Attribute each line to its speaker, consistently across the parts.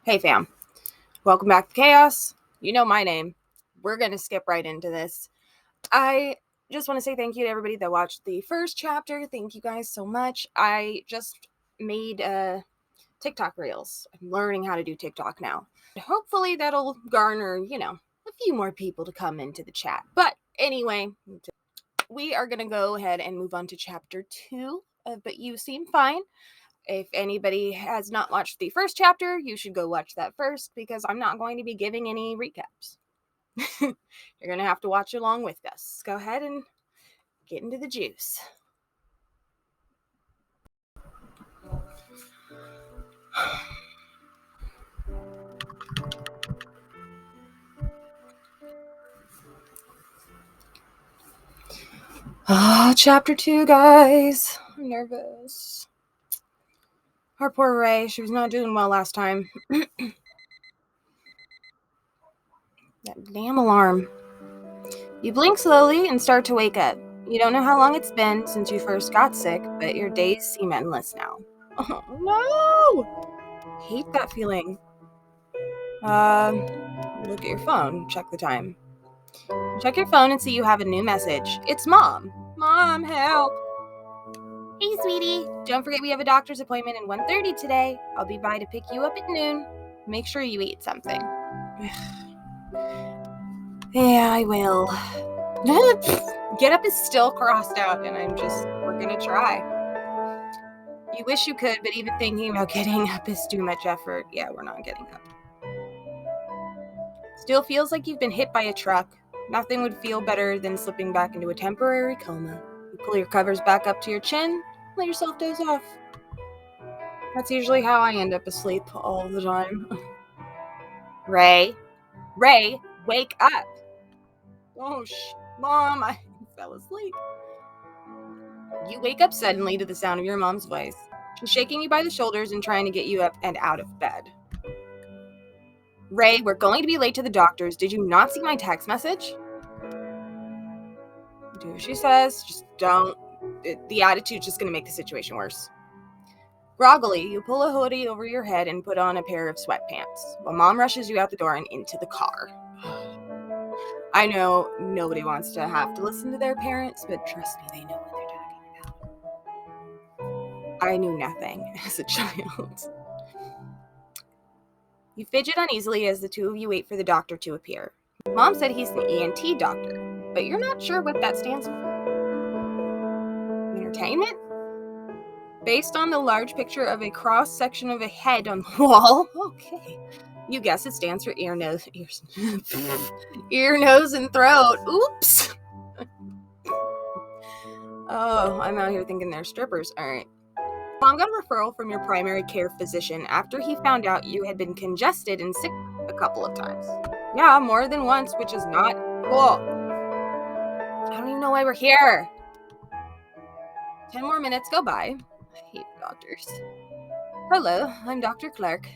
Speaker 1: Hey fam, welcome back to Chaos. You know my name. We're going to skip right into this. I just want to say thank you to everybody that watched the first chapter. Thank you guys so much. I just made TikTok reels. I'm learning how to do TikTok now. Hopefully that'll garner, a few more people to come into the chat. But anyway, we are going to go ahead and move on to chapter 2. But you seem fine. If anybody has not watched the first chapter, you should go watch that first because I'm not going to be giving any recaps. You're going to have to watch along with us. Go ahead and get into the juice. Chapter 2, guys. I'm nervous. Our poor Ray, she was not doing well last time. That damn alarm. You blink slowly and start to wake up. You don't know how long it's been since you first got sick, but your days seem endless now. Oh, no! Hate that feeling. Look at your phone. Check the time. Check your phone and see you have a new message. It's Mom. Mom, help. Hey, sweetie. Don't forget we have a doctor's appointment at 1:30 today. I'll be by to pick you up at noon. Make sure you eat something. Yeah, I will. Get up is still crossed out, and we're gonna try. You wish you could, but even thinking about getting up is too much effort. Yeah, we're not getting up. Still feels like you've been hit by a truck. Nothing would feel better than slipping back into a temporary coma. You pull your covers back up to your chin, let yourself doze off. That's usually how I end up asleep all the time. Ray, wake up! Oh, Mom, I fell asleep. You wake up suddenly to the sound of your mom's voice. She's shaking you by the shoulders and trying to get you up and out of bed. Ray, we're going to be late to the doctor's. Did you not see my text message? Do as she says. Just don't. The attitude's just going to make the situation worse. Groggily, you pull a hoodie over your head and put on a pair of sweatpants, while Mom rushes you out the door and into the car. I know nobody wants to have to listen to their parents, but trust me, they know what they're talking about. I knew nothing as a child. You fidget uneasily as the two of you wait for the doctor to appear. Mom said he's an ENT doctor, but you're not sure what that stands for. Entertainment? Based on the large picture of a cross-section of a head on the wall, okay. You guess it stands for ear, nose, and throat. Oops. Oh, I'm out here thinking they're strippers. All right. Mom got a referral from your primary care physician after he found out you had been congested and sick a couple of times. Yeah, more than once, which is not cool. I don't even know why we're here. 10 more minutes go by. I hate doctors. Hello, I'm Dr. Clark.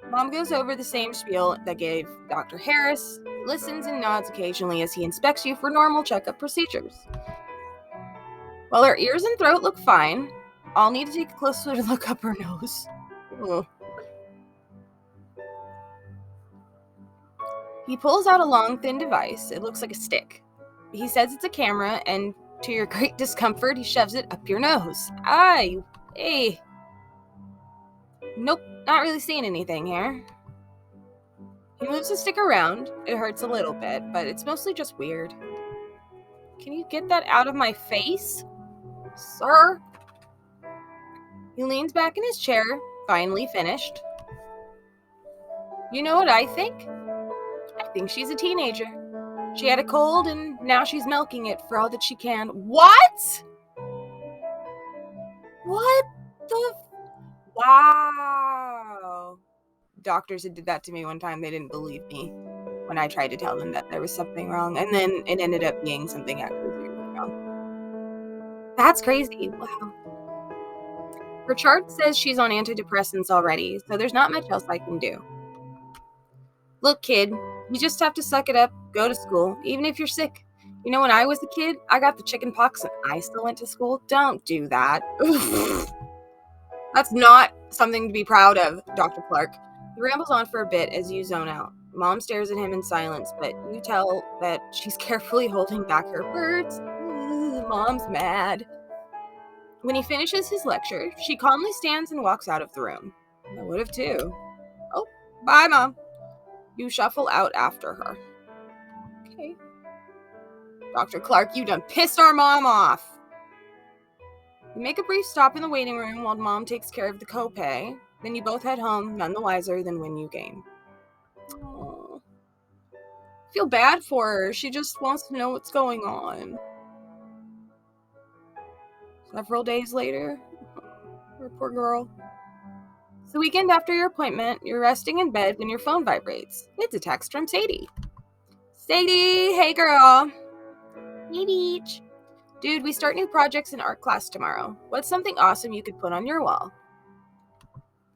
Speaker 1: Mom goes over the same spiel that gave Dr. Harris, listens and nods occasionally as he inspects you for normal checkup procedures. While her ears and throat look fine, I'll need to take a closer look up her nose. Ugh. He pulls out a long, thin device. It looks like a stick. He says it's a camera, and to your great discomfort, he shoves it up your nose. Hey. Nope, not really seeing anything here. He moves the stick around. It hurts a little bit, but it's mostly just weird. Can you get that out of my face, sir? He leans back in his chair, finally finished. You know what I think? I think she's a teenager. She had a cold, and now she's milking it for all that she can. What? What the? Wow. Doctors had did that to me one time. They didn't believe me when I tried to tell them that there was something wrong, and then it ended up being something actually really wrong. That's crazy. Wow. Her chart says she's on antidepressants already, so there's not much else I can do. Look, kid, you just have to suck it up, go to school, even if you're sick. You know, when I was a kid, I got the chicken pox and I still went to school. Don't do that. That's not Something to be proud of, Dr. Clark. He rambles on for a bit as you zone out. Mom stares at him in silence, but you tell that she's carefully holding back her words. Mom's mad. When he finishes his lecture, she calmly stands and walks out of the room. I would have too. Oh, bye, Mom. You shuffle out after her. Okay. Dr. Clark, you done pissed our mom off. You make a brief stop in the waiting room while Mom takes care of the copay. Then you both head home, none the wiser than when you came. Oh. Feel bad for her. She just wants to know what's going on. Several days later, poor girl. It's the weekend after your appointment. You're resting in bed when your phone vibrates. It's a text from Sadie. Sadie, hey girl. Hey Beach. Dude, we start new projects in art class tomorrow. What's something awesome you could put on your wall?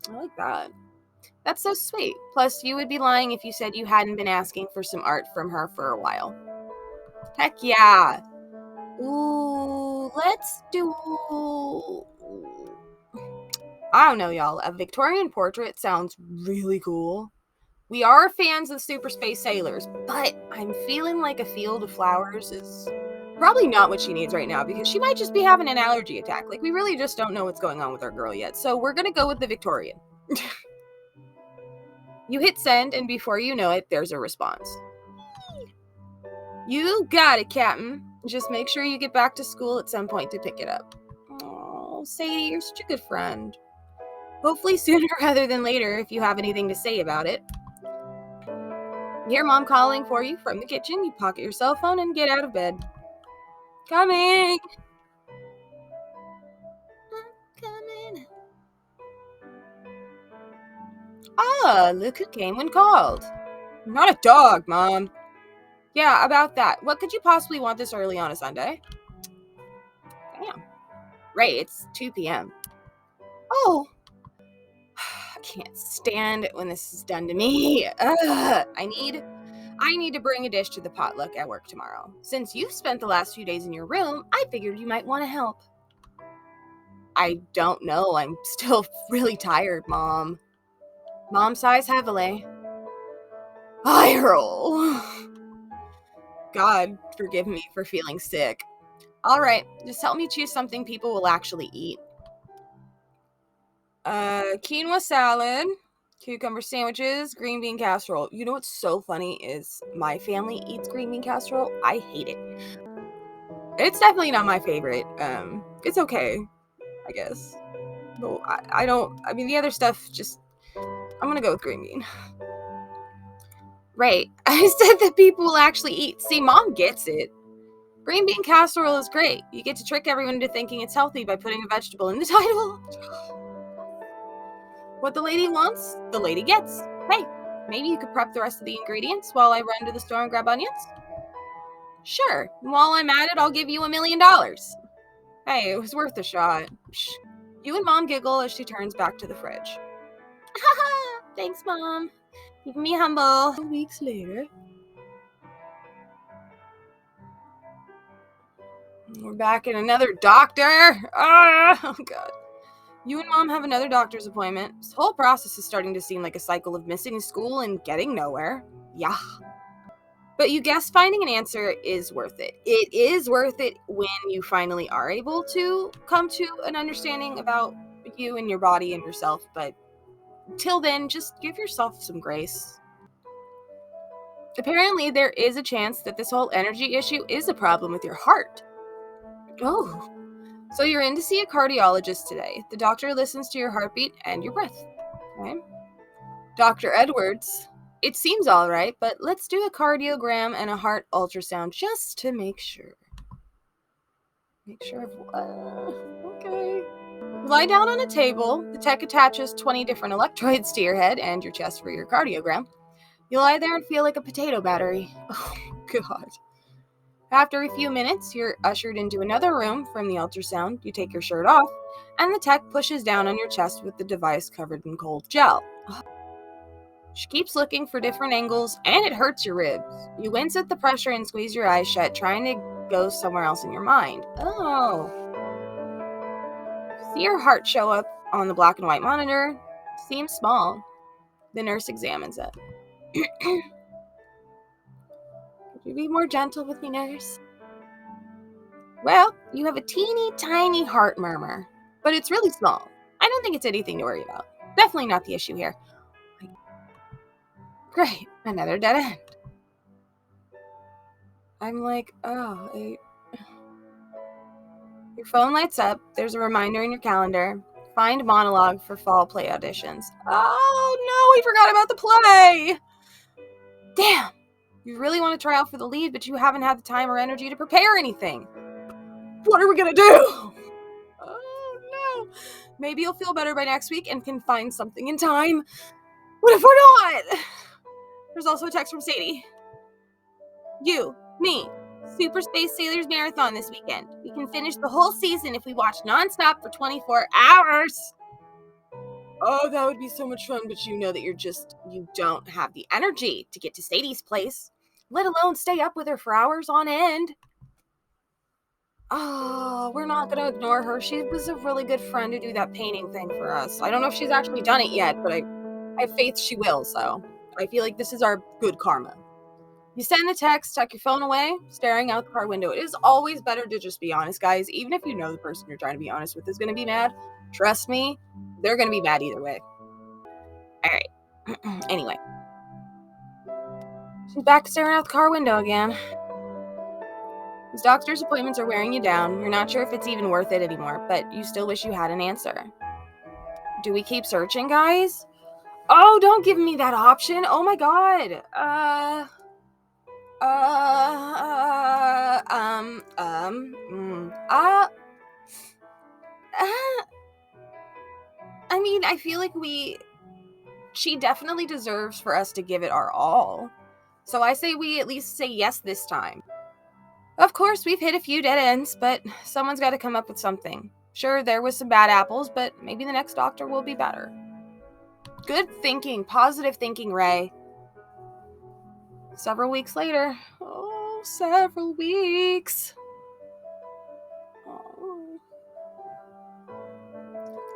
Speaker 1: I like that. That's so sweet. Plus, you would be lying if you said you hadn't been asking for some art from her for a while. Heck yeah. Ooh, let's do... I don't know, y'all. A Victorian portrait sounds really cool. We are fans of super space sailors, but I'm feeling like a field of flowers is probably not what she needs right now because she might just be having an allergy attack. Like, we really just don't know what's going on with our girl yet. So we're going to go with the Victorian. You hit send, and before you know it, there's a response. You got it, Captain. Just make sure you get back to school at some point to pick it up. Oh, Sadie, you're such a good friend. Hopefully sooner rather than later if you have anything to say about it. You hear Mom calling for you from the kitchen. You pocket your cell phone and get out of bed. Coming! I'm coming. Ah, look who came when called. Not a dog, Mom. Yeah, about that. What could you possibly want this early on a Sunday? Damn. Right, it's 2 p.m. Oh. I can't stand it when this is done to me. I need to bring a dish to the potluck at work tomorrow. Since you've spent the last few days in your room, I figured you might want to help. I don't know. I'm still really tired, Mom. Mom sighs heavily. Eye roll. God, forgive me for feeling sick. All right, just help me choose something people will actually eat. Quinoa salad, cucumber sandwiches, green bean casserole. You know what's so funny is my family eats green bean casserole. I hate it. It's definitely not my favorite. It's okay, I guess. But I mean, the other stuff just, I'm gonna go with green bean. Right. I said that people will actually eat. See, Mom gets it. Green bean casserole is great. You get to trick everyone into thinking it's healthy by putting a vegetable in the title. What the lady wants, the lady gets. Hey, maybe you could prep the rest of the ingredients while I run to the store and grab onions? Sure. While I'm at it, I'll give you $1 million. Hey, it was worth a shot. Shh. You and Mom giggle as she turns back to the fridge. Thanks, Mom. Keep me humble. 2 weeks later. We're back in another doctor. Oh, God. You and Mom have another doctor's appointment. This whole process is starting to seem like a cycle of missing school and getting nowhere. Yeah. But you guess finding an answer is worth it. It is worth it when you finally are able to come to an understanding about you and your body and yourself. But till then, just give yourself some grace. Apparently, there is a chance that this whole energy issue is a problem with your heart. Oh. So you're in to see a cardiologist today. The doctor listens to your heartbeat and your breath. Okay. Dr. Edwards, it seems all right, but let's do a cardiogram and a heart ultrasound just to make sure. Make sure of what? Okay. You lie down on a table. The tech attaches 20 different electrodes to your head and your chest for your cardiogram. You lie there and feel like a potato battery. Oh, God. After a few minutes, you're ushered into another room from the ultrasound. You take your shirt off, and the tech pushes down on your chest with the device covered in cold gel. She keeps looking for different angles, and it hurts your ribs. You wince at the pressure and squeeze your eyes shut, trying to go somewhere else in your mind. Oh. See your heart show up on the black and white monitor. Seems small. The nurse examines it. Could you be more gentle with me, nurse? Well, you have a teeny tiny heart murmur, but it's really small. I don't think it's anything to worry about. Definitely not the issue here. Great, another dead end. I'm like, oh, your phone lights up. There's a reminder in your calendar. Find monologue for fall play auditions. Oh no, we forgot about the play. Damn. You really want to try out for the lead, but you haven't had the time or energy to prepare anything. What are we gonna do? Oh no. Maybe you'll feel better by next week and can find something in time. What if we're not? There's also a text from Sadie. You, me, Super Space Sailors Marathon this weekend. We can finish the whole season if we watch nonstop for 24 hours. Oh, that would be so much fun, but you know that you don't have the energy to get to Sadie's place, let alone stay up with her for hours on end. Oh, we're not going to ignore her. She was a really good friend to do that painting thing for us. I don't know if she's actually done it yet, but I have faith she will, so I feel like this is our good karma. You send the text, tuck your phone away, staring out the car window. It is always better to just be honest, guys. Even if you know the person you're trying to be honest with is going to be mad, trust me, they're going to be mad either way. All right. Anyway. She's back staring out the car window again. These doctor's appointments are wearing you down. You're not sure if it's even worth it anymore, but you still wish you had an answer. Do we keep searching, guys? Oh, don't give me that option. Oh my god. I mean, I feel like she definitely deserves for us to give it our all. So I say we at least say yes this time. Of course, we've hit a few dead ends, but someone's got to come up with something. Sure, there was some bad apples, but maybe the next doctor will be better. Good thinking, positive thinking, Ray. Several weeks later. Oh, several weeks. Oh.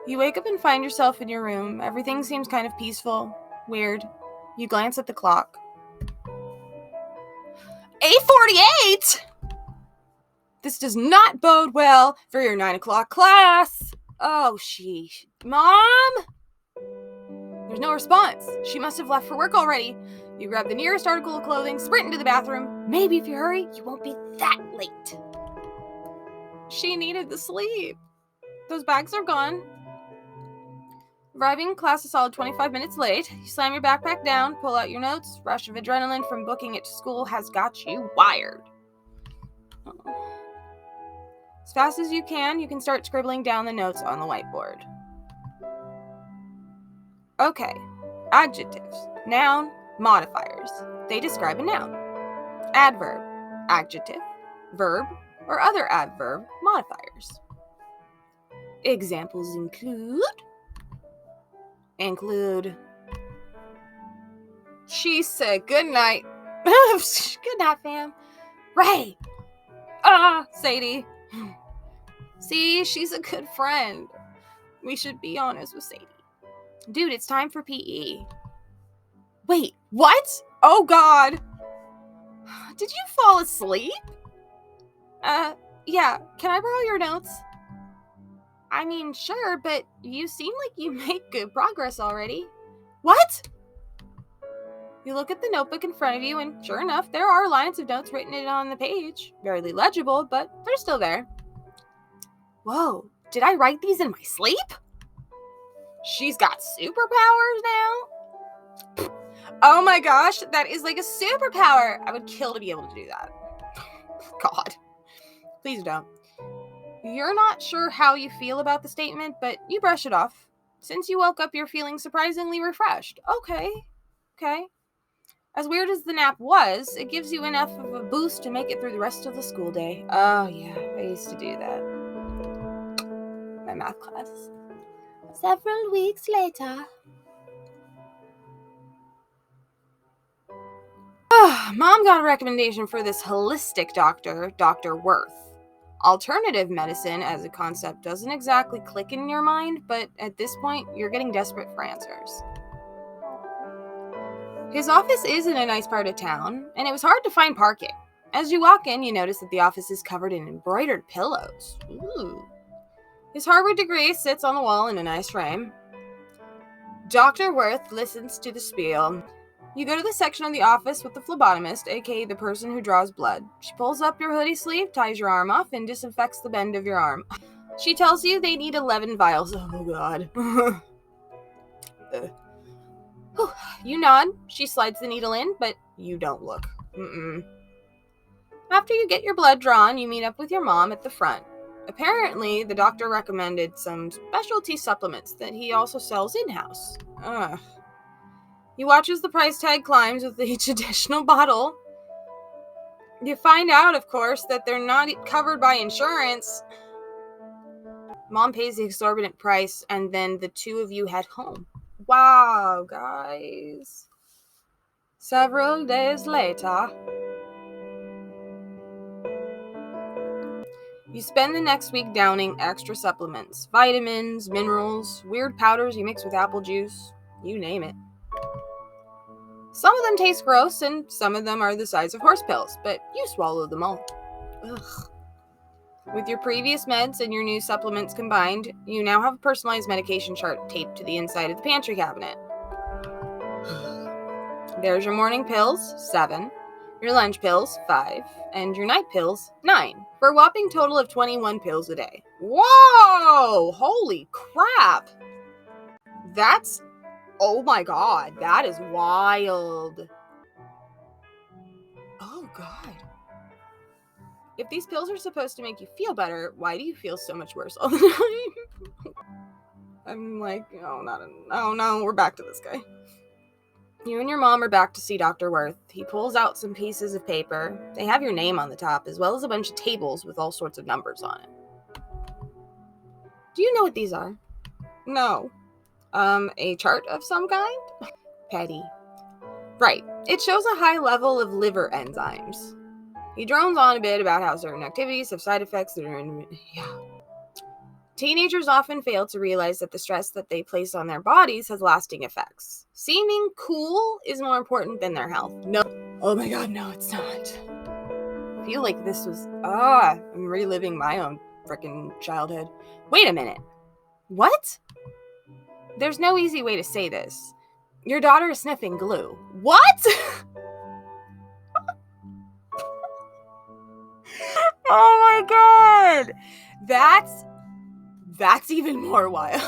Speaker 1: You wake up and find yourself in your room. Everything seems kind of peaceful, weird. You glance at the clock. 8:48? This does not bode well for your 9 o'clock class. Oh, sheesh. Mom? There's no response. She must have left for work already. You grab the nearest article of clothing, sprint into the bathroom. Maybe if you hurry, you won't be that late. She needed the sleep. Those bags are gone. Arriving in class a solid 25 minutes late, you slam your backpack down, pull out your notes. Rush of adrenaline from booking it to school has got you wired. As fast as you can start scribbling down the notes on the whiteboard. Okay. Adjectives. Noun. Modifiers. They describe a noun. Adverb. Adjective. Verb. Or other adverb modifiers. Examples include she said good night. Good night, fam. Ray. Sadie. See, she's a good friend. We should be honest with Sadie. Dude, it's time for PE. Wait, what? Oh god. Did you fall asleep? Yeah. Can I borrow your notes? I mean, sure, but you seem like you make good progress already. What? You look at the notebook in front of you, and sure enough, there are lines of notes written on the page. Barely legible, but they're still there. Whoa, did I write these in my sleep? She's got superpowers now? Oh my gosh, that is like a superpower. I would kill to be able to do that. God. Please don't. You're not sure how you feel about the statement, but you brush it off. Since you woke up, you're feeling surprisingly refreshed. Okay. As weird as the nap was, it gives you enough of a boost to make it through the rest of the school day. Oh yeah, I used to do that. My math class. Several weeks later. Mom got a recommendation for this holistic doctor, Dr. Worth. Alternative medicine as a concept doesn't exactly click in your mind, but at this point, you're getting desperate for answers. His office is in a nice part of town, and it was hard to find parking. As you walk in, you notice that the office is covered in embroidered pillows. Ooh. His Harvard degree sits on the wall in a nice frame. Dr. Worth listens to the spiel. You go to the section of the office with the phlebotomist, aka the person who draws blood. She pulls up your hoodie sleeve, ties your arm off, and disinfects the bend of your arm. She tells you they need 11 vials. Oh, God. You nod. She slides the needle in, but you don't look. After you get your blood drawn, you meet up with your mom at the front. Apparently, the doctor recommended some specialty supplements that he also sells in-house. He watches the price tag climbs with each additional bottle. You find out, of course, that they're not covered by insurance. Mom pays the exorbitant price, and then the two of you head home. Wow, guys. Several days later, you spend the next week downing extra supplements, vitamins, minerals, weird powders you mix with apple juice, you name it. Some of them taste gross, and some of them are the size of horse pills, but you swallow them all. Ugh. With your previous meds and your new supplements combined, you now have a personalized medication chart taped to the inside of the pantry cabinet. There's your morning pills, 7, your lunch pills, 5, and your night pills, 9, for a whopping total of 21 pills a day. Whoa! Holy crap! Oh my God, that is wild. Oh God. If these pills are supposed to make you feel better, why do you feel so much worse all the time? I'm like, oh no, we're back to this guy. You and your mom are back to see Dr. Worth. He pulls out some pieces of paper. They have your name on the top, as well as a bunch of tables with all sorts of numbers on it. Do you know what these are? No. A chart of some kind? Petty. Right. It shows a high level of liver enzymes. He drones on a bit about how certain activities have side effects that are Teenagers often fail to realize that the stress that they place on their bodies has lasting effects. Seeming cool is more important than their health. No. Oh my God, no, it's not. I feel like this was, I'm reliving my own freaking childhood. Wait a minute. What? There's no easy way to say this. Your daughter is sniffing glue. What? Oh my God. That's even more wild.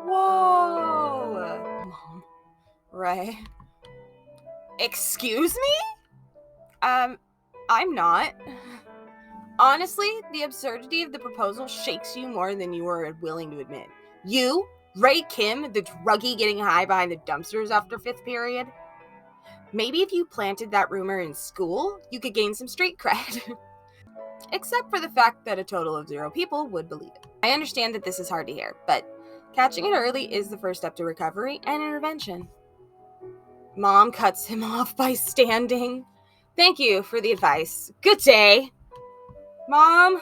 Speaker 1: Whoa. Mom. Right. Excuse me? I'm not. Honestly, the absurdity of the proposal shakes you more than you are willing to admit. You, Ray Kim, the druggie getting high behind the dumpsters after 5th period? Maybe if you planted that rumor in school, you could gain some street cred. Except for the fact that a total of 0 people would believe it. I understand that this is hard to hear, but catching it early is the first step to recovery and intervention. Mom cuts him off by standing. Thank you for the advice. Good day. Mom.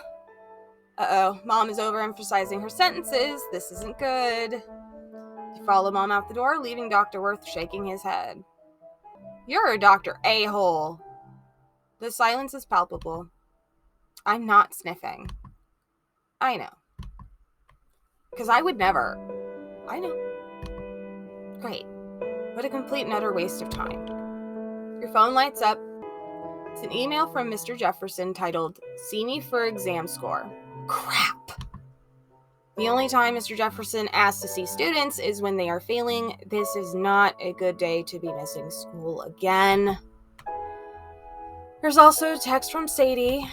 Speaker 1: Mom is overemphasizing her sentences. This isn't good. You follow Mom out the door, leaving Dr. Worth shaking his head. You're a Dr. A-hole. The silence is palpable. I'm not sniffing. I know. Because I would never. I know. Great. What a complete and utter waste of time. Your phone lights up. It's an email from Mr. Jefferson titled, "See me for exam score." Crap. The only time Mr. Jefferson asks to see students is when they are failing. This is not a good day to be missing school again. There's also a text from Sadie.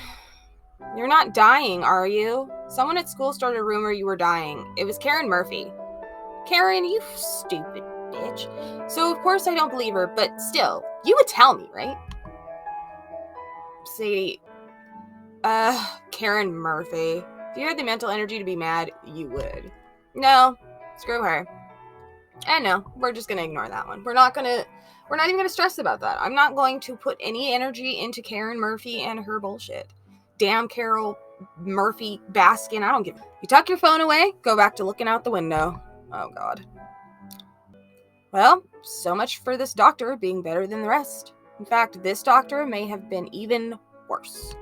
Speaker 1: You're not dying, are you? Someone at school started a rumor you were dying. It was Karen Murphy. Karen, you stupid bitch. So of course I don't believe her, but still, you would tell me, right? Sadie, Karen Murphy. If you had the mental energy to be mad, you would. No, screw her. And no, we're just gonna ignore that one. We're not even gonna stress about that. I'm not going to put any energy into Karen Murphy and her bullshit. damn Carol Murphy Baskin. I don't give. You tuck your phone away, go back to looking out the window. Oh, God. Well, so much for this doctor being better than the rest. In fact, this doctor may have been even worse.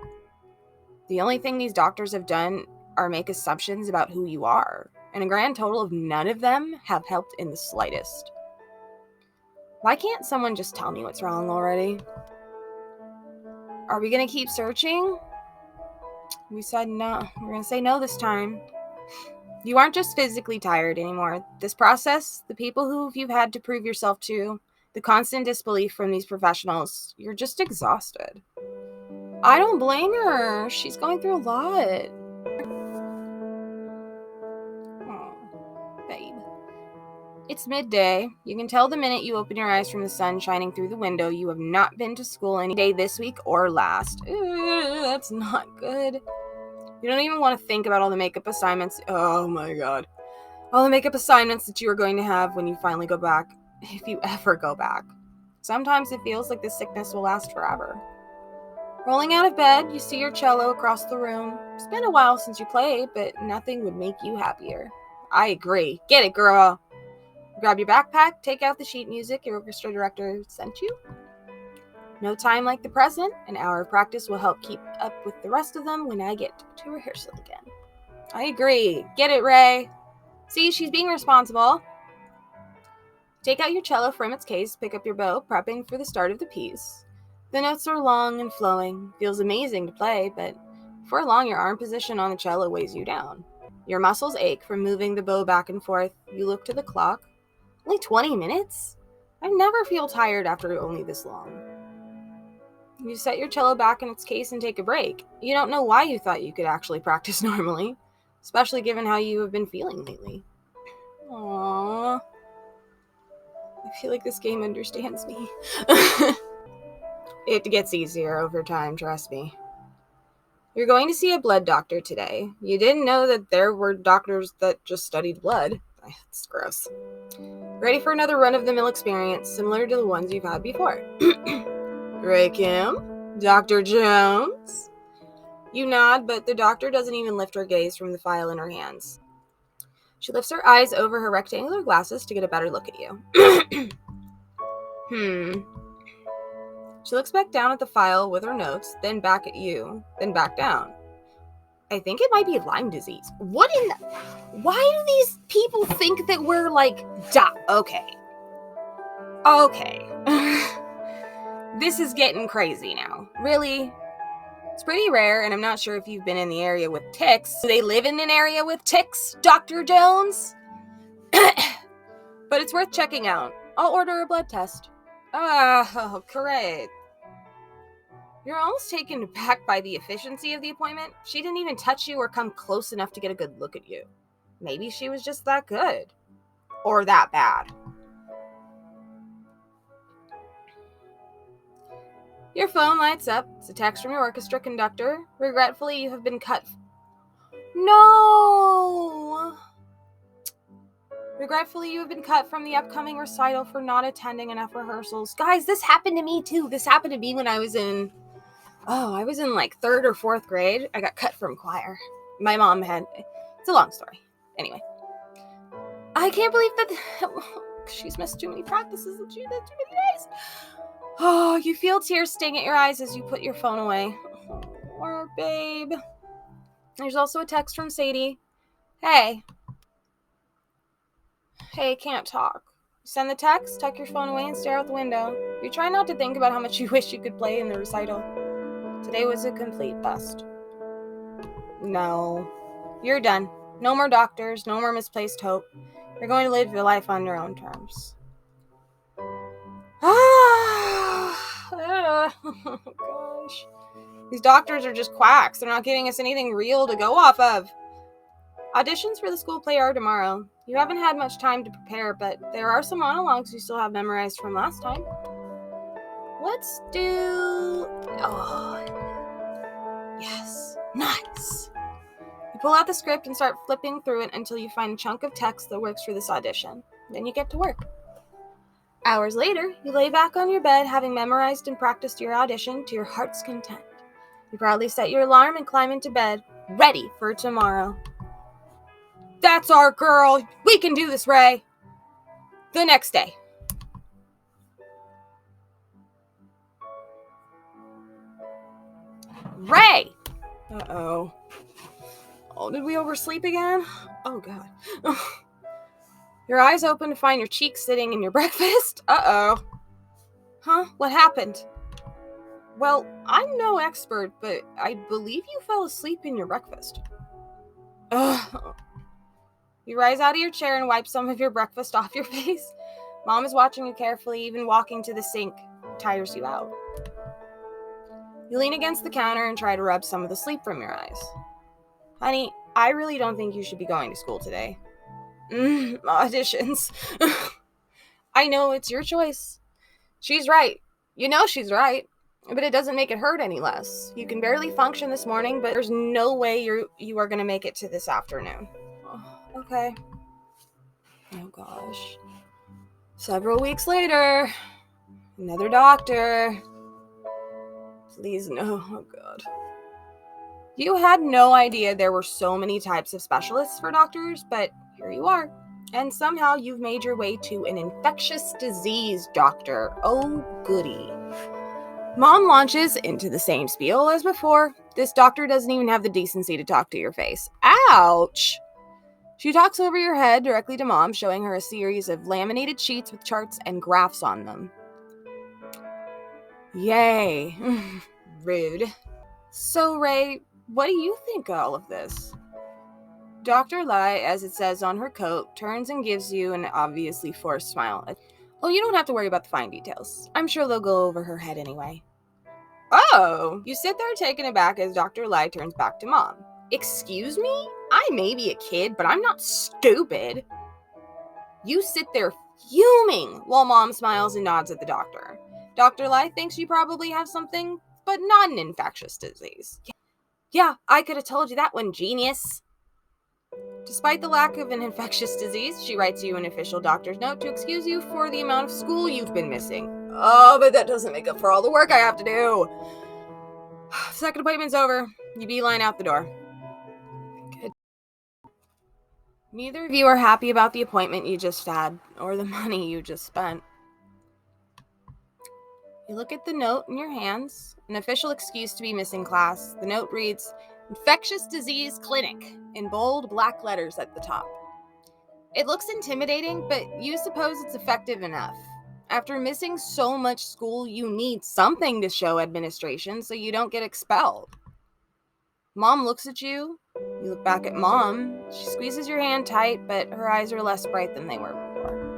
Speaker 1: The only thing these doctors have done are make assumptions about who you are, and a grand total of none of them have helped in the slightest. Why can't someone just tell me what's wrong already? Are we going to keep searching? We said no. We're going to say no this time. You aren't just physically tired anymore. This process, the people who you've had to prove yourself to, the constant disbelief from these professionals, you're just exhausted. I don't blame her. She's going through a lot. Oh, babe. It's midday. You can tell the minute you open your eyes from the sun shining through the window you have not been to school any day this week or last. That's not good. You don't even want to think about all the makeup assignments. Oh my God. All the makeup assignments that you are going to have when you finally go back, if you ever go back. Sometimes it feels like this sickness will last forever. Rolling out of bed, you see your cello across the room. It's been a while since you played, but nothing would make you happier. I agree. Get it, girl. Grab your backpack, take out the sheet music your orchestra director sent you. No time like the present. An hour of practice will help keep up with the rest of them when I get to rehearsal again. I agree. Get it, Ray. See, she's being responsible. Take out your cello from its case, pick up your bow, prepping for the start of the piece. The notes are long and flowing. Feels amazing to play, but before long your arm position on the cello weighs you down. Your muscles ache from moving the bow back and forth. You look to the clock. Only 20 minutes? I never feel tired after only this long. You set your cello back in its case and take a break. You don't know why you thought you could actually practice normally, especially given how you have been feeling lately. Aww. I feel like this game understands me. It gets easier over time, trust me. You're going to see a blood doctor today. You didn't know that there were doctors that just studied blood. That's gross. Ready for another run-of-the-mill experience, similar to the ones you've had before. Ray Kim? Dr. Jones? You nod, but the doctor doesn't even lift her gaze from the file in her hands. She lifts her eyes over her rectangular glasses to get a better look at you. She looks back down at the file with her notes, then back at you, then back down. I think it might be Lyme disease. What in the... Why do these people think that we're like... Okay. This is getting crazy now. Really? It's pretty rare, and I'm not sure if you've been in the area with ticks. Do they live in an area with ticks, Dr. Jones? But it's worth checking out. I'll order a blood test. Oh, great. You're almost taken aback by the efficiency of the appointment. She didn't even touch you or come close enough to get a good look at you. Maybe she was just that good. Or that bad. Your phone lights up. It's a text from your orchestra conductor. Regretfully, you have been cut. No! Regretfully, you have been cut from the upcoming recital for not attending enough rehearsals. Guys, this happened to me too. This happened to me when I was in like 3rd or 4th grade. I got cut from choir. My mom had... It's a long story. Anyway. I can't believe that... She's missed too many practices and she's missed too many days. Oh, you feel tears sting at your eyes as you put your phone away. Oh, babe. There's also a text from Sadie. Hey, can't talk. Send the text, tuck your phone away, and stare out the window. You try not to think about how much you wish you could play in the recital. Today was a complete bust. No. You're done. No more doctors, no more misplaced hope. You're going to live your life on your own terms. Oh, gosh. These doctors are just quacks. They're not giving us anything real to go off of. Auditions for the school play are tomorrow. You haven't had much time to prepare, but there are some monologues you still have memorized from last time. Let's do... Oh, yes. Nice. You pull out the script and start flipping through it until you find a chunk of text that works for this audition. Then you get to work. Hours later, you lay back on your bed, having memorized and practiced your audition to your heart's content. You proudly set your alarm and climb into bed, ready for tomorrow. That's our girl! We can do this, Ray! The next day. Ray! Uh-oh. Oh, did we oversleep again? Oh, God. Your eyes open to find your cheeks sitting in your breakfast. Uh-oh. Huh? What happened? Well, I'm no expert, but I believe you fell asleep in your breakfast. Ugh. You rise out of your chair and wipe some of your breakfast off your face. Mom is watching you carefully, even walking to the sink tires you out. You lean against the counter and try to rub some of the sleep from your eyes. Honey, I really don't think you should be going to school today. Auditions. I know, it's your choice. She's right. You know she's right. But it doesn't make it hurt any less. You can barely function this morning, but there's no way you are going to make it to this afternoon. Oh, okay. Oh, gosh. Several weeks later, another doctor. Please no. Oh, God. You had no idea there were so many types of specialists for doctors, but here you are. And somehow you've made your way to an infectious disease doctor. Oh, goody. Mom launches into the same spiel as before. This doctor doesn't even have the decency to talk to your face. Ouch! She talks over your head directly to Mom, showing her a series of laminated sheets with charts and graphs on them. Yay. Rude. So, Ray, what do you think of all of this? Dr. Lai, as it says on her coat, turns and gives you an obviously forced smile. Oh, you don't have to worry about the fine details. I'm sure they'll go over her head anyway. Oh! You sit there taken aback as Dr. Lai turns back to Mom. Excuse me? I may be a kid, but I'm not stupid. You sit there fuming while Mom smiles and nods at the doctor. Dr. Lai thinks you probably have something, but not an infectious disease. Yeah, I could have told you that one, genius. Despite the lack of an infectious disease, she writes you an official doctor's note to excuse you for the amount of school you've been missing. Oh, but that doesn't make up for all the work I have to do. Second appointment's over. You beeline out the door. Good. Neither of you are happy about the appointment you just had, or the money you just spent. You look at the note in your hands, an official excuse to be missing class. The note reads, Infectious Disease Clinic, in bold black letters at the top. It looks intimidating, but you suppose it's effective enough. After missing so much school, you need something to show administration so you don't get expelled. Mom looks at you. You look back at Mom. She squeezes your hand tight, but her eyes are less bright than they were before.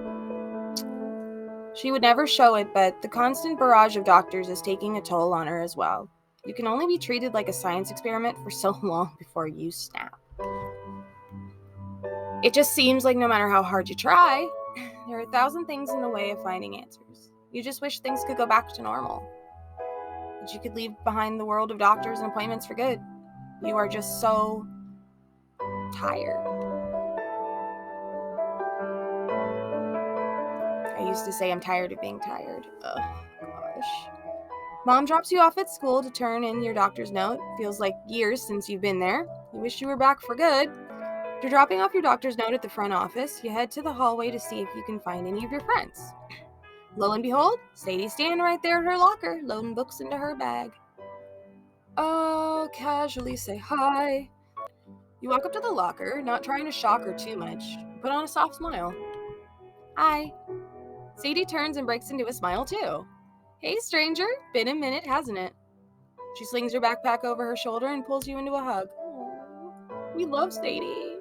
Speaker 1: She would never show it, but the constant barrage of doctors is taking a toll on her as well. You can only be treated like a science experiment for so long before you snap. It just seems like no matter how hard you try, there are 1,000 things in the way of finding answers. You just wish things could go back to normal. That you could leave behind the world of doctors and appointments for good. You are just so tired. I used to say I'm tired of being tired. Ugh, gosh. Mom drops you off at school to turn in your doctor's note. Feels like years since you've been there. You wish you were back for good. After dropping off your doctor's note at the front office, you head to the hallway to see if you can find any of your friends. Lo and behold, Sadie's standing right there at her locker, loading books into her bag. Oh, casually say hi. You walk up to the locker, not trying to shock her too much. Put on a soft smile. Hi. Sadie turns and breaks into a smile too. Hey, stranger. Been a minute, hasn't it? She slings her backpack over her shoulder and pulls you into a hug. Aww, we love Sadie.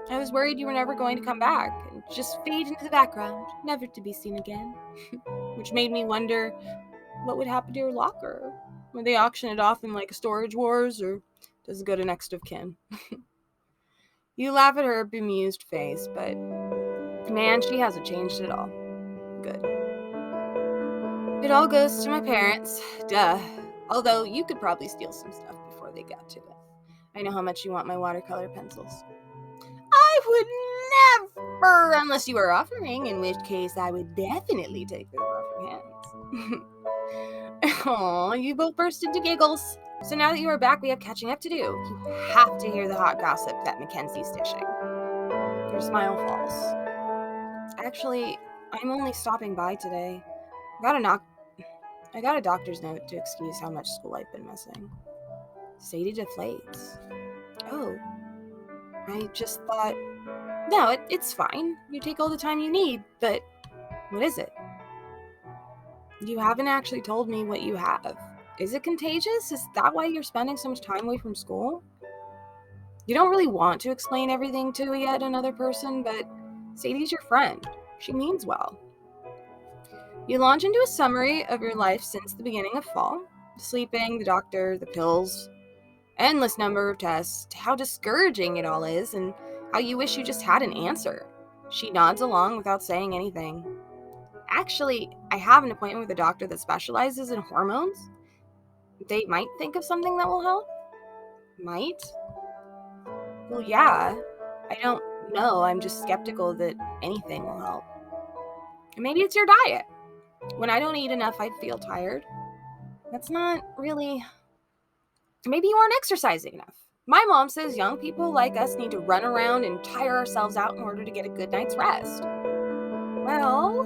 Speaker 1: I was worried you were never going to come back and just fade into the background, never to be seen again. Which made me wonder what would happen to your locker. Would they auction it off in like a Storage Wars, or does it go to next of kin? You laugh at her bemused face, but man, she hasn't changed at all. Good. It all goes to my parents. Duh. Although you could probably steal some stuff before they got to it. I know how much you want my watercolor pencils. I would never, unless you were offering, in which case I would definitely take them off your hands. Aw, you both burst into giggles. So now that you are back, we have catching up to do. You have to hear the hot gossip that Mackenzie's dishing. Your smile falls. Actually, I'm only stopping by today. I got a doctor's note to excuse how much school I've been missing. Sadie deflates. Oh, I just thought... No, it's fine. You take all the time you need, but what is it? You haven't actually told me what you have. Is it contagious? Is that why you're spending so much time away from school? You don't really want to explain everything to yet another person, but Sadie's your friend. She means well. You launch into a summary of your life since the beginning of fall. The sleeping, the doctor, the pills, endless number of tests, how discouraging it all is, and how you wish you just had an answer. She nods along without saying anything. Actually, I have an appointment with a doctor that specializes in hormones. They might think of something that will help. Might? Well, yeah. I don't know. I'm just skeptical that anything will help. And maybe it's your diet. When I don't eat enough, I feel tired. That's not really... Maybe you aren't exercising enough. My mom says young people like us need to run around and tire ourselves out in order to get a good night's rest. Well,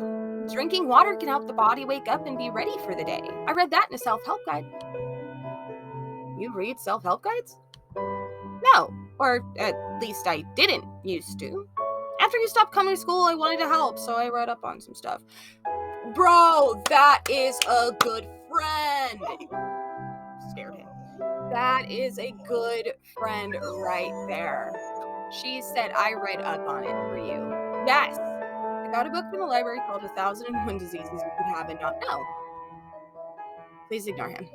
Speaker 1: drinking water can help the body wake up and be ready for the day. I read that in a self-help guide. You read self-help guides? No, or at least I didn't used to. After you stopped coming to school, I wanted to help, so I read up on some stuff. Bro, that is a good friend. Scared him. That is a good friend right there. She said I read up on it for you. Yes. I got a book from the library called 1001 Diseases You Could Have and Not Know. Please ignore him.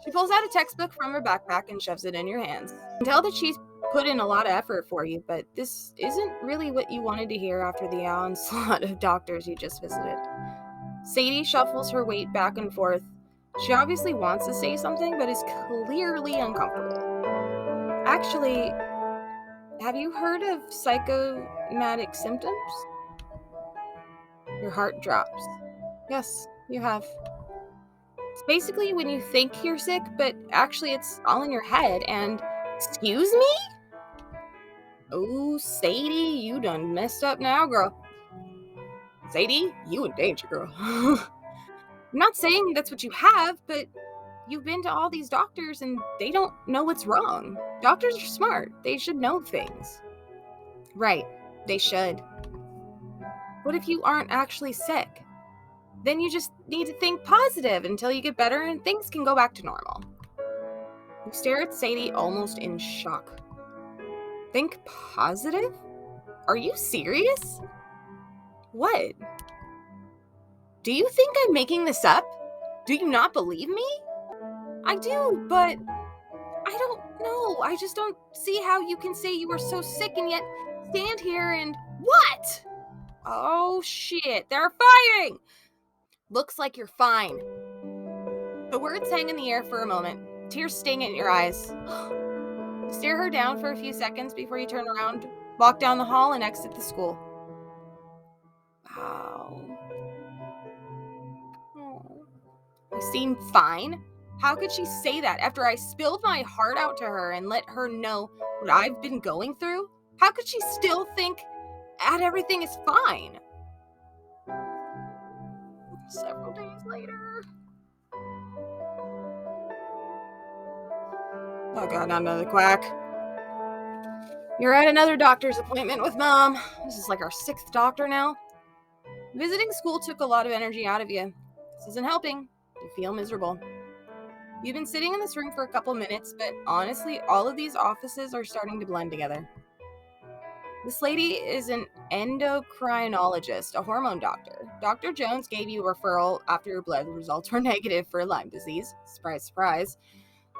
Speaker 1: She pulls out a textbook from her backpack and shoves it in your hands. You can tell that she's put in a lot of effort for you, but this isn't really what you wanted to hear after the onslaught of doctors you just visited. Sadie shuffles her weight back and forth. She obviously wants to say something, but is clearly uncomfortable. Actually, have you heard of psychosomatic symptoms? Your heart drops. Yes, you have. It's basically when you think you're sick, but actually it's all in your head, and... Excuse me? Oh, Sadie, you done messed up now, girl. Sadie, you in danger, girl. I'm not saying that's what you have, but you've been to all these doctors and they don't know what's wrong. Doctors are smart. They should know things. Right, they should. What if you aren't actually sick? Then you just need to think positive until you get better and things can go back to normal. You stare at Sadie almost in shock. Think positive? Are you serious? What? Do you think I'm making this up? Do you not believe me? I do, but I don't know. I just don't see how you can say you were so sick and yet stand here and... What? Oh shit, they're fighting! Looks like you're fine. The words hang in the air for a moment. Tears sting in your eyes. You stare her down for a few seconds before you turn around, walk down the hall, and exit the school. Wow. Oh. You seem fine? How could she say that after I spilled my heart out to her and let her know what I've been going through? How could she still think that everything is fine? Several days later. Oh god, not another quack. You're at another doctor's appointment with Mom. This is like our 6th doctor now. Visiting school took a lot of energy out of you. This isn't helping. You feel miserable. You've been sitting in this room for a couple minutes, but honestly, all of these offices are starting to blend together. This lady is an endocrinologist, a hormone doctor. Dr. Jones gave you a referral after your blood results were negative for Lyme disease. Surprise, surprise.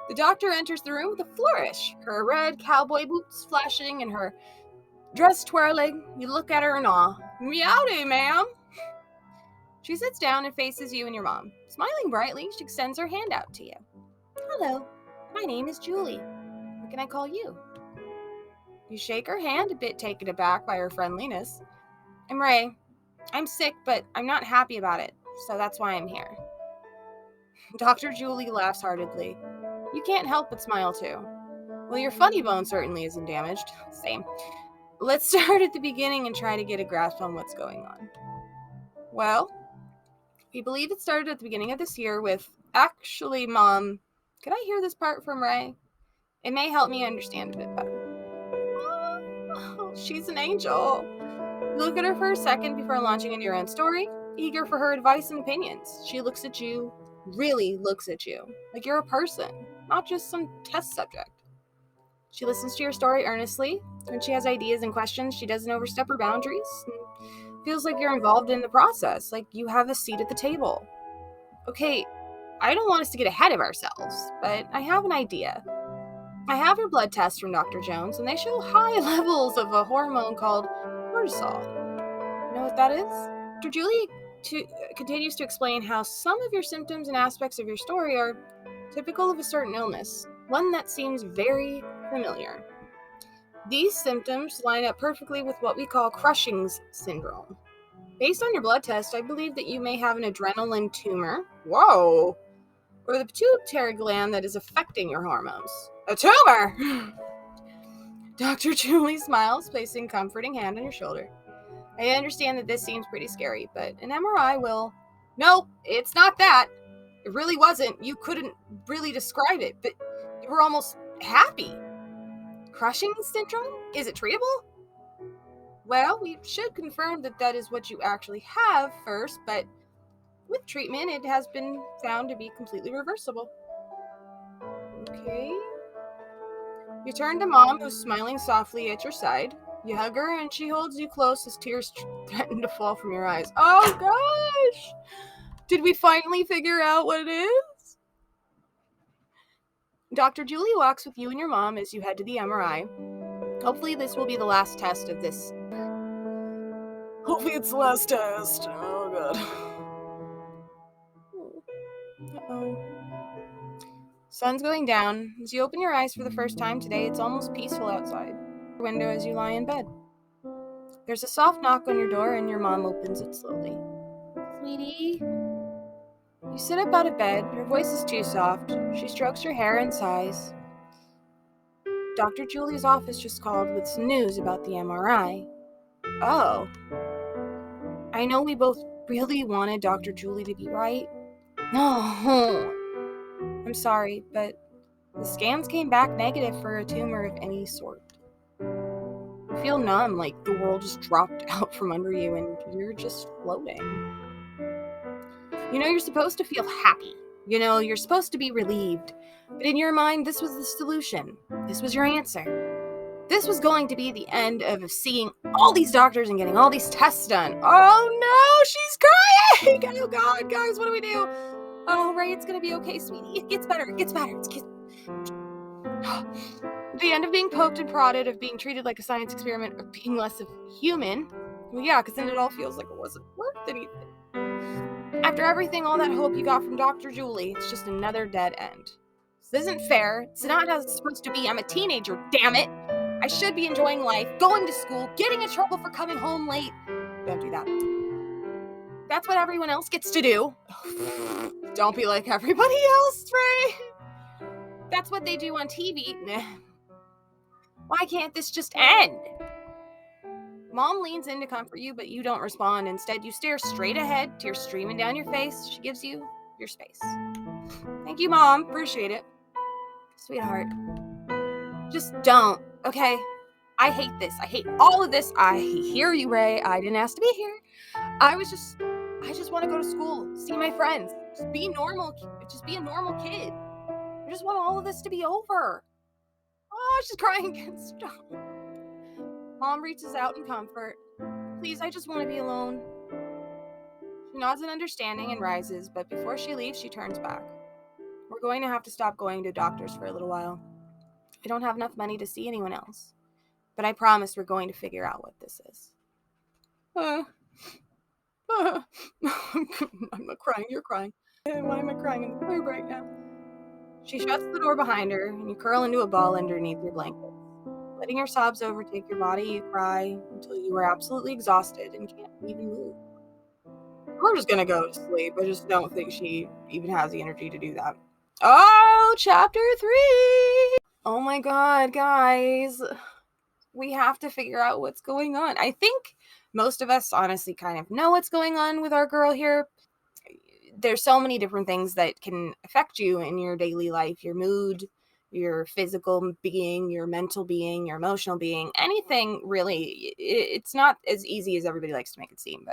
Speaker 1: The doctor enters the room with a flourish, her red cowboy boots flashing and her dress twirling. You look at her in awe. Meowdy, ma'am. She sits down and faces you and your mom. Smiling brightly, she extends her hand out to you. Hello, my name is Julie. What can I call you? You shake her hand, a bit taken aback by her friendliness. I'm Ray. I'm sick, but I'm not happy about it, so that's why I'm here. Dr. Julie laughs heartedly. You can't help but smile too. Well, your funny bone certainly isn't damaged. Same. Let's start at the beginning and try to get a grasp on what's going on. Well, we believe it started at the beginning of this year with, actually, Mom, could I hear this part from Ray? It may help me understand a bit better. Oh, she's an angel. Look at her for a second before launching into your own story, eager for her advice and opinions. She looks at you, really looks at you, like you're a person, not just some test subject. She listens to your story earnestly. When she has ideas and questions, she doesn't overstep her boundaries. And feels like you're involved in the process, like you have a seat at the table. Okay, I don't want us to get ahead of ourselves, but I have an idea. I have your blood tests from Dr. Jones, and they show high levels of a hormone called cortisol. You know what that is? Dr. Julie continues to explain how some of your symptoms and aspects of your story are typical of a certain illness, one that seems very familiar. These symptoms line up perfectly with what we call Cushing's syndrome. Based on your blood test, I believe that you may have an adrenaline tumor. Whoa! Or the pituitary gland that is affecting your hormones. A tumor! Dr. Julie smiles, placing a comforting hand on your shoulder. I understand that this seems pretty scary, but an MRI will... No, it's not that. It really wasn't. You couldn't really describe it, but you were almost happy. Cushing's syndrome? Is it treatable? Well, we should confirm that that is what you actually have first, but with treatment, it has been found to be completely reversible. Okay. You turn to Mom, who's smiling softly at your side. You hug her, and she holds you close as tears threaten to fall from your eyes. Oh, gosh! Did we finally figure out what it is? Dr. Julie walks with you and your mom as you head to the MRI. Hopefully this will be the last test of this. Hopefully it's the last test. Oh, God. Uh-oh. Sun's going down. As you open your eyes for the first time today, it's almost peaceful outside. Window as you lie in bed. There's a soft knock on your door and your mom opens it slowly. Sweetie? You sit up out of bed. Her voice is too soft. She strokes your hair and sighs. Dr. Julie's office just called with some news about the MRI. Oh. I know we both really wanted Dr. Julie to be right. No. I'm sorry, but the scans came back negative for a tumor of any sort. You feel numb, like the world just dropped out from under you and you're just floating. You know, you're supposed to feel happy. You know, you're supposed to be relieved. But in your mind, this was the solution. This was your answer. This was going to be the end of seeing all these doctors and getting all these tests done. Oh no, she's crying! Oh God, guys, what do we do? Oh, Ray, it's gonna be okay, sweetie. It gets better. The end of being poked and prodded, of being treated like a science experiment, of being less of human. Well, yeah, because then it all feels like it wasn't worth anything. After everything, all that hope you got from Dr. Julie, it's just another dead end. This isn't fair. It's not how it's supposed to be. I'm a teenager, damn it. I should be enjoying life, going to school, getting in trouble for coming home late. Don't do that. That's what everyone else gets to do. Don't be like everybody else, Ray. That's what they do on TV. Why can't this just end? Mom leans in to comfort you, but you don't respond. Instead, you stare straight ahead, tears streaming down your face. She gives you your space. Thank you, Mom. Appreciate it. Sweetheart. Just don't, okay? I hate this. I hate all of this. I hear you, Ray. I didn't ask to be here. I just want to go to school, see my friends, just be normal, just be a normal kid. I just want all of this to be over. Oh, she's crying again. Stop. Mom reaches out in comfort. Please, I just want to be alone. She nods in understanding and rises, but before she leaves, she turns back. We're going to have to stop going to doctors for a little while. I don't have enough money to see anyone else, but I promise we're going to figure out what this is. I'm not crying, you're crying. Why am I crying in the crib right now? She shuts the door behind her, and you curl into a ball underneath your blanket. Letting your sobs overtake your body, you cry until you are absolutely exhausted and can't even move. We're just gonna go to sleep. I just don't think she even has the energy to do that. Oh, chapter 3. Oh my god, guys. We have to figure out what's going on. I think most of us honestly kind of know what's going on with our girl here. There's so many different things that can affect you in your daily life, your mood, your physical being, your mental being, your emotional being, anything really. It's not as easy as everybody likes to make it seem,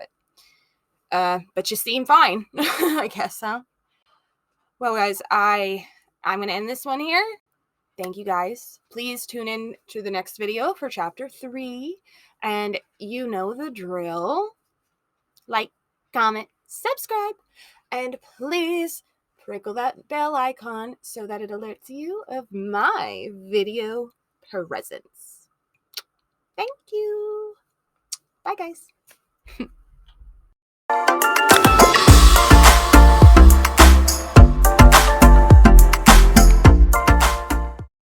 Speaker 1: but you seem fine. I guess, huh? Well, guys, I'm going to end this one here. Thank you, guys. Please tune in to the next video for chapter 3. And you know the drill. Like, comment, subscribe, and please prickle that bell icon so that it alerts you of my video presence. Thank you. Bye, guys.